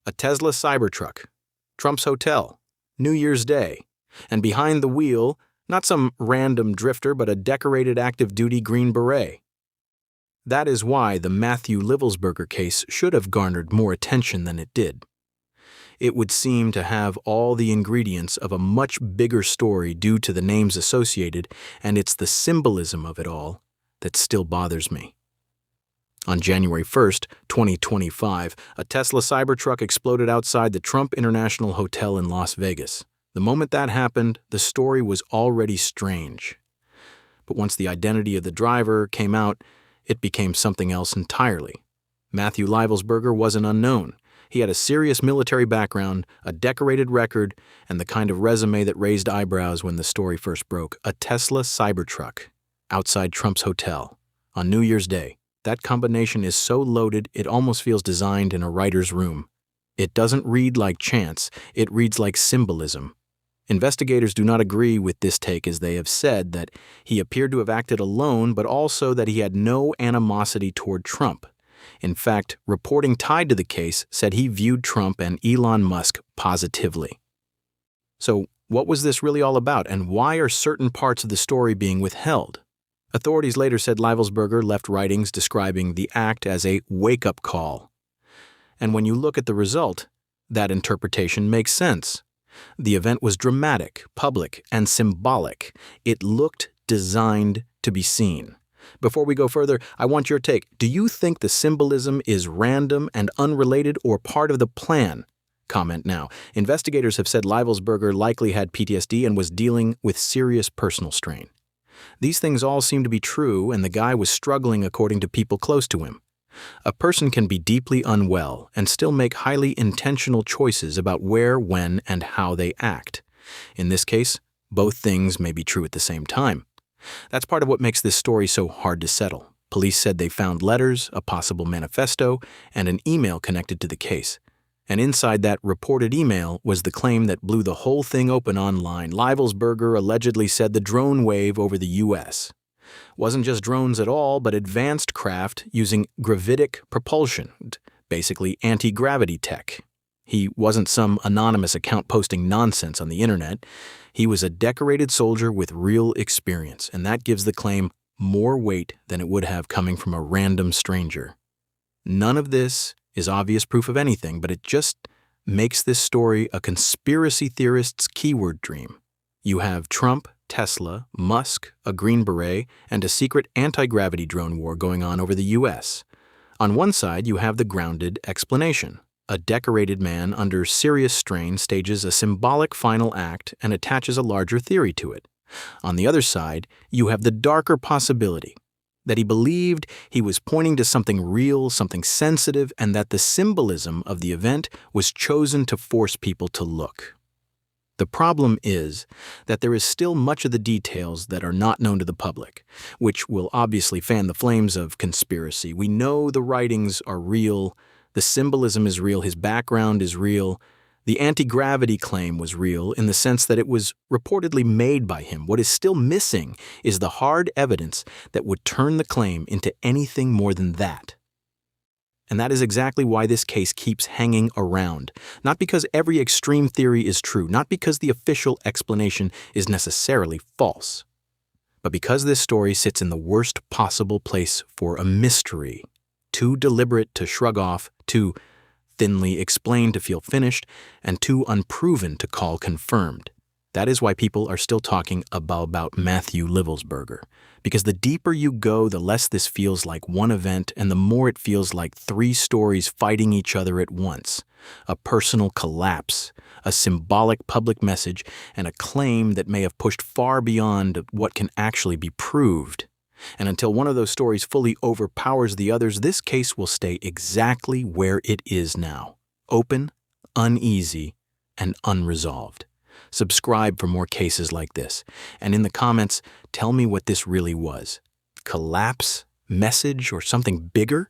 a Tesla Cybertruck, Trump's hotel, New Year's Day, and behind the wheel, not some random drifter but a decorated active-duty Green Beret. That is why the Matthew Livelsberger case should have garnered more attention than it did. It would seem to have all the ingredients of a much bigger story due to the names associated, and it's the symbolism of it all that still bothers me. On January 1st, 2025, a Tesla Cybertruck exploded outside the Trump International Hotel in Las Vegas. The moment that happened, the story was already strange. But once the identity of the driver came out, it became something else entirely. Matthew Livelsberger wasn't unknown. He had a serious military background, a decorated record, and the kind of resume that raised eyebrows when the story first broke. A Tesla Cybertruck outside Trump's hotel on New Year's Day. That combination is so loaded it almost feels designed in a writer's room. It doesn't read like chance, it reads like symbolism. Investigators do not agree with this take, as they have said that he appeared to have acted alone, but also that he had no animosity toward Trump. In fact, reporting tied to the case said he viewed Trump and Elon Musk positively. So, what was this really all about, and why are certain parts of the story being withheld? Authorities later said Livelsberger left writings describing the act as a wake-up call. And when you look at the result, that interpretation makes sense. The event was dramatic, public, and symbolic. It looked designed to be seen. Before we go further, I want your take. Do you think the symbolism is random and unrelated or part of the plan? Comment now. Investigators have said Livelsberger likely had PTSD and was dealing with serious personal strain. These things all seem to be true, and the guy was struggling according to people close to him. A person can be deeply unwell and still make highly intentional choices about where, when, and how they act. In this case, both things may be true at the same time. That's part of what makes this story so hard to settle. Police said they found letters, a possible manifesto, and an email connected to the case. And inside that reported email was the claim that blew the whole thing open online. Livelsberger allegedly said the drone wave over the U.S. wasn't just drones at all, but advanced craft using gravitic propulsion, basically anti-gravity tech. He wasn't some anonymous account posting nonsense on the internet. He was a decorated soldier with real experience, and that gives the claim more weight than it would have coming from a random stranger. None of this is obvious proof of anything, but it just makes this story a conspiracy theorist's keyword dream. You have Trump, Tesla, Musk, a Green Beret, and a secret anti-gravity drone war going on over the U.S. On one side, you have the grounded explanation. A decorated man under serious strain stages a symbolic final act and attaches a larger theory to it. On the other side, you have the darker possibility that he believed he was pointing to something real, something sensitive, and that the symbolism of the event was chosen to force people to look. The problem is that there is still much of the details that are not known to the public, which will obviously fan the flames of conspiracy. We know the writings are real, the symbolism is real, his background is real. The anti-gravity claim was real in the sense that it was reportedly made by him. What is still missing is the hard evidence that would turn the claim into anything more than that. And that is exactly why this case keeps hanging around. Not because every extreme theory is true, not because the official explanation is necessarily false, but because this story sits in the worst possible place for a mystery. Too deliberate to shrug off, too thinly explained to feel finished, and too unproven to call confirmed. That is why people are still talking about Matthew Livelsberger. Because the deeper you go, the less this feels like one event, and the more it feels like three stories fighting each other at once. A personal collapse, a symbolic public message, and a claim that may have pushed far beyond what can actually be proved. And until one of those stories fully overpowers the others, this case will stay exactly where it is now. Open, uneasy, and unresolved. Subscribe for more cases like this. And in the comments, tell me what this really was. Collapse, message, or something bigger?